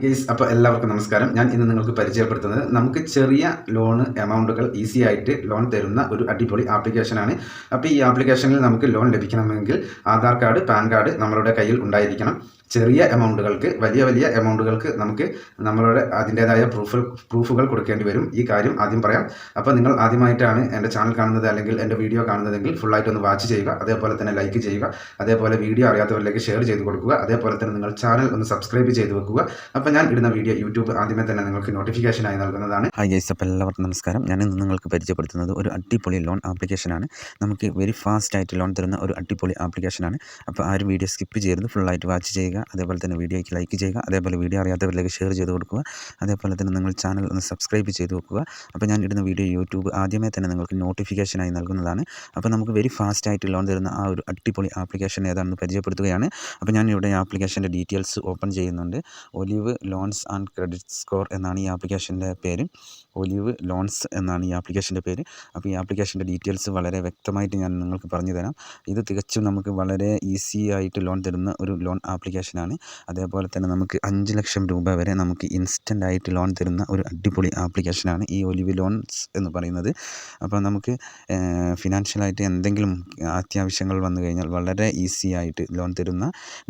Guys, അപ്പോൾ എല്ലാവർക്കും നമസ്കാരം. ഞാൻ ഇന്ന് നിങ്ങൾക്ക് പരിചയപ്പെടുത്തുന്നത് നമുക്ക് ചെറിയ ലോൺ എമൗണ്ടുകൾ ഈസി ആയിട്ട് ലോൺ തരുന്ന ഒരു അടിപൊളി ആപ്ലിക്കേഷനാണ്. അപ്പോൾ ഈ ആപ്ലിക്കേഷനിൽ നമുക്ക് ലോൺ ലഭിക്കണമെങ്കിൽ ആധാർ കാർഡ്, പാൻ കാർഡ് നമ്മളുടെ കയ്യിൽ ഉണ്ടായിരിക്കണം. ചെറിയ എമൗണ്ടുകൾക്ക്, വലിയ വലിയ എമൗണ്ടുകൾക്ക് നമുക്ക് നമ്മളുടെ അതിൻ്റേതായ പ്രൂഫുകൾ കൊടുക്കേണ്ടി വരും. ഈ കാര്യം ആദ്യം പറയാം. അപ്പോൾ നിങ്ങൾ ആദ്യമായിട്ടാണ് എൻ്റെ ചാനൽ കാണുന്നത് അല്ലെങ്കിൽ എൻ്റെ വീഡിയോ കാണുന്നതെങ്കിൽ ഫുള്ളായിട്ടൊന്ന് വാച്ച് ചെയ്യുക. അതേപോലെ തന്നെ ലൈക്ക് ചെയ്യുക. അതേപോലെ വീഡിയോ അറിയാത്തവരിലേക്ക് ഷെയർ ചെയ്ത് കൊടുക്കുക. അതേപോലെ തന്നെ നിങ്ങൾ ചാനൽ ഒന്ന് സബ്സ്ക്രൈബ് ചെയ്ത് വെക്കുക. അപ്പോൾ ഞാൻ ഇടുന്ന വീഡിയോ യൂട്യൂബ് ആദ്യമേ തന്നെ നിങ്ങൾക്ക് നോട്ടിഫിക്കേഷനായി നൽകുന്നതാണ്. ഹായ് ഗൈസ്, അപ്പോൾ എല്ലാവർക്കും നമസ്കാരം. ഞാൻ ഇന്ന് നിങ്ങൾക്ക് പരിചയപ്പെടുത്തുന്നത് ഒരു അടിപൊളി ലോൺ ആപ്ലിക്കേഷനാണ്. നമുക്ക് വെരി ഫാസ്റ്റായിട്ട് ലോൺ തരുന്ന ഒരു അടിപൊളി ആപ്ലിക്കേഷനാണ്. അപ്പോൾ ആരും വീഡിയോ സ്കിപ്പ് ചെയ്യരുത്, ഫുള്ളായിട്ട് വാച്ച് ചെയ്യുക. അതേപോലെ തന്നെ വീഡിയോയ്ക്ക് ലൈക്ക് ചെയ്യുക. അതേപോലെ വീഡിയോ അറിയാത്തവരിലേക്ക് ഷെയർ ചെയ്ത് കൊടുക്കുക. അതേപോലെ തന്നെ നിങ്ങൾ ചാനൽ ഒന്ന് സബ്സ്ക്രൈബ് ചെയ്ത് വെക്കുക. അപ്പോൾ ഞാൻ ഇടുന്ന വീഡിയോ യൂട്യൂബ് ആദ്യമേ തന്നെ നിങ്ങൾക്ക് നോട്ടിഫിക്കേഷനായി നൽകുന്നതാണ്. അപ്പോൾ നമുക്ക് വെരി ഫാസ്റ്റായിട്ട് ലോൺ തരുന്ന ആ ഒരു അടിപൊളി ആപ്ലിക്കേഷൻ ഏതാണെന്ന് പരിചയപ്പെടുത്തുകയാണ്. അപ്പോൾ ഞാൻ ഇവിടെ ആപ്ലിക്കേഷൻ്റെ ഡീറ്റെയിൽസ് ഓപ്പൺ ചെയ്യുന്നുണ്ട്. Olive loans and credit score എന്നാണ് ഈ ആപ്ലിക്കേഷൻ്റെ പേര്. ഒലിവ് ലോൺസ് എന്നാണ് ഈ ആപ്ലിക്കേഷൻ്റെ പേര്. അപ്പോൾ ഈ ആപ്ലിക്കേഷൻ്റെ ഡീറ്റെയിൽസ് വളരെ വ്യക്തമായിട്ട് ഞാൻ നിങ്ങൾക്ക് പറഞ്ഞു തരാം. ഇത് തികച്ചും നമുക്ക് വളരെ ഈസി ആയിട്ട് ലോൺ തരുന്ന ഒരു ലോൺ ആപ്ലിക്കേഷനാണ്. അതേപോലെ തന്നെ നമുക്ക് 5 ലക്ഷം രൂപ വരെ നമുക്ക് ഇൻസ്റ്റൻ്റ് ആയിട്ട് ലോൺ തരുന്ന ഒരു അടിപൊളി ആപ്ലിക്കേഷനാണ് ഈ ഒലിവ് ലോൺസ് എന്ന് പറയുന്നത്. അപ്പോൾ നമുക്ക് ഫിനാൻഷ്യലായിട്ട് എന്തെങ്കിലും അത്യാവശ്യങ്ങൾ വന്നു കഴിഞ്ഞാൽ വളരെ ഈസി ആയിട്ട് ലോൺ തരുന്ന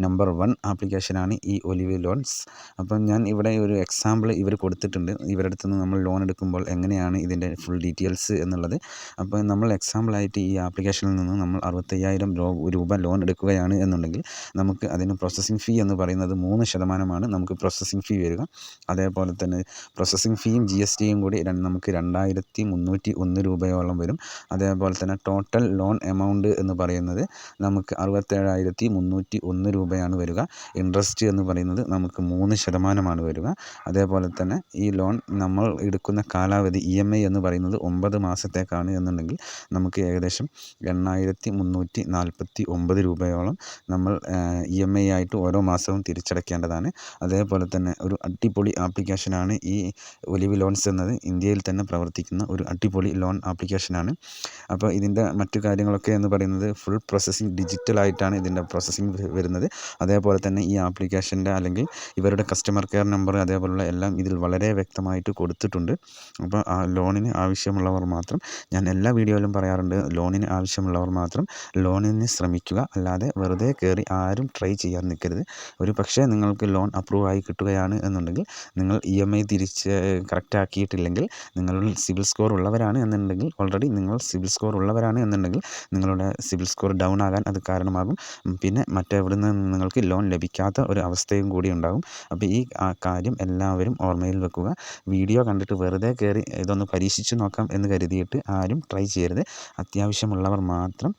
നമ്പർ 1 ആപ്ലിക്കേഷനാണ് ഈ ഒലിവ് ലോൺസ്. അപ്പം ഞാൻ ഇവിടെ ഒരു എക്സാമ്പിൾ ഇവർ കൊടുത്തിട്ടുണ്ട്. ഇവരുടെ അടുത്ത് നിന്ന് നമ്മൾ ലോൺ എടുക്കുമ്പോൾ എങ്ങനെയാണ് ഇതിൻ്റെ ഫുൾ ഡീറ്റെയിൽസ് എന്നുള്ളത്. അപ്പോൾ നമ്മൾ എക്സാമ്പിളായിട്ട് ഈ ആപ്ലിക്കേഷനിൽ നിന്ന് നമ്മൾ 65,000 രൂപ ലോൺ എടുക്കുകയാണ് എന്നുണ്ടെങ്കിൽ നമുക്ക് അതിന് പ്രോസസ്സിംഗ് ഫീ എന്ന് പറയുന്നത് 3% നമുക്ക് പ്രോസസ്സിംഗ് ഫീ വരിക. അതേപോലെ തന്നെ പ്രോസസ്സിംഗ് ഫീയും GST കൂടി നമുക്ക് 2,301 രൂപയോളം വരും. അതേപോലെ തന്നെ ടോട്ടൽ ലോൺ എമൗണ്ട് എന്ന് പറയുന്നത് നമുക്ക് 67,301 രൂപയാണ് വരിക. ഇൻട്രസ്റ്റ് എന്ന് പറയുന്നത് നമുക്ക് 3% വരിക. അതേപോലെ തന്നെ ഈ ലോൺ നമ്മൾ എടുക്കുന്ന കാലാവധി EMI എന്ന് പറയുന്നത് 9 മാസത്തേക്കാണ് എന്നുണ്ടെങ്കിൽ നമുക്ക് ഏകദേശം 8,349 രൂപയോളം നമ്മൾ EMI ആയിട്ട് ഓരോ മാസവും തിരിച്ചടയ്ക്കേണ്ടതാണ്. അതേപോലെ തന്നെ ഒരു അടിപൊളി ആപ്ലിക്കേഷനാണ് ഈ ഒലിവ് ലോൺസ് എന്നത്. ഇന്ത്യയിൽ തന്നെ പ്രവർത്തിക്കുന്ന ഒരു അടിപൊളി ലോൺ ആപ്ലിക്കേഷനാണ്. അപ്പോൾ ഇതിൻ്റെ മറ്റു കാര്യങ്ങളൊക്കെ എന്ന് പറയുന്നത് ഫുൾ പ്രോസസ്സിംഗ് ഡിജിറ്റലായിട്ടാണ് ഇതിൻ്റെ പ്രോസസ്സിംഗ് വരുന്നത്. അതേപോലെ തന്നെ ഈ ആപ്ലിക്കേഷൻ്റെ അല്ലെങ്കിൽ ഇവരുടെ കസ്റ്റമർ കെയർ നമ്പർ അതേപോലുള്ള എല്ലാം ഇതിൽ വളരെ വ്യക്തമായിട്ട് കൊടുത്തിട്ടുണ്ട്. അപ്പോൾ ആ ലോണിന് ആവശ്യമുള്ളവർ മാത്രം, ഞാൻ എല്ലാ വീഡിയോയിലും പറയാറുണ്ട്, ലോണിന് ആവശ്യമുള്ളവർ മാത്രം ലോണിന് ശ്രമിക്കുക. അല്ലാതെ വെറുതെ കയറി ആരും ട്രൈ ചെയ്യാൻ നിൽക്കരുത്. ഒരു പക്ഷേ നിങ്ങൾക്ക് ലോൺ അപ്രൂവ് ആയി കിട്ടുകയാണ് എന്നുണ്ടെങ്കിൽ നിങ്ങൾ EMI തിരിച്ച് കറക്റ്റ് ആക്കിയിട്ടില്ലെങ്കിൽ, നിങ്ങളുടെ സിബിൽ സ്കോർ ഉള്ളവരാണ് എന്നുണ്ടെങ്കിൽ, ഓൾറെഡി നിങ്ങൾ സിബിൽ സ്കോർ ഉള്ളവരാണ് എന്നുണ്ടെങ്കിൽ നിങ്ങളുടെ സിബിൽ സ്കോർ ഡൗൺ ആകാൻ അത് കാരണമാകും. പിന്നെ മറ്റെവിടെ നിന്ന് നിങ്ങൾക്ക് ലോൺ ലഭിക്കാത്ത ഒരു അവസ്ഥയും കൂടി ഉണ്ടാകും. അപ്പോൾ ഈ കാര്യം എല്ലാവരും ഓർമ്മയിൽ വെക്കുക. വീഡിയോ കണ്ടിട്ട് വെറുതെ കയറി ഇതൊന്ന് പരീക്ഷിച്ച് നോക്കാം എന്ന് കരുതിയിട്ട് ആരും ട്രൈ ചെയ്യരുത്. അത്യാവശ്യമുള്ളവർ മാത്രം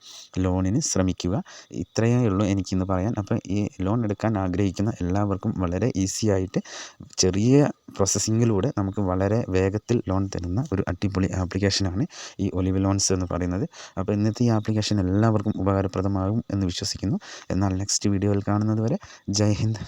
ലോണിന് ശ്രമിക്കുക. ഇത്രയേ ഉള്ളൂ എനിക്കിന്ന് പറയാൻ. അപ്പോൾ ഈ ലോൺ എടുക്കാൻ ആഗ്രഹിക്കുന്ന എല്ലാവർക്കും വളരെ ഈസി ആയിട്ട് ചെറിയ പ്രോസസ്സിങ്ങിലൂടെ നമുക്ക് വളരെ വേഗത്തിൽ ലോൺ തരുന്ന ഒരു അടിപൊളി ആപ്ലിക്കേഷനാണ് ഈ ഒലിവ് ലോൺസ് എന്ന് പറയുന്നത്. അപ്പോൾ ഇന്നത്തെ ഈ ആപ്ലിക്കേഷൻ എല്ലാവർക്കും ഉപകാരപ്രദമാകും എന്ന് വിശ്വസിക്കുന്നു. എന്നാൽ നെക്സ്റ്റ് വീഡിയോയിൽ കാണുന്നത് വരെ ജയ് ഹിന്ദ്.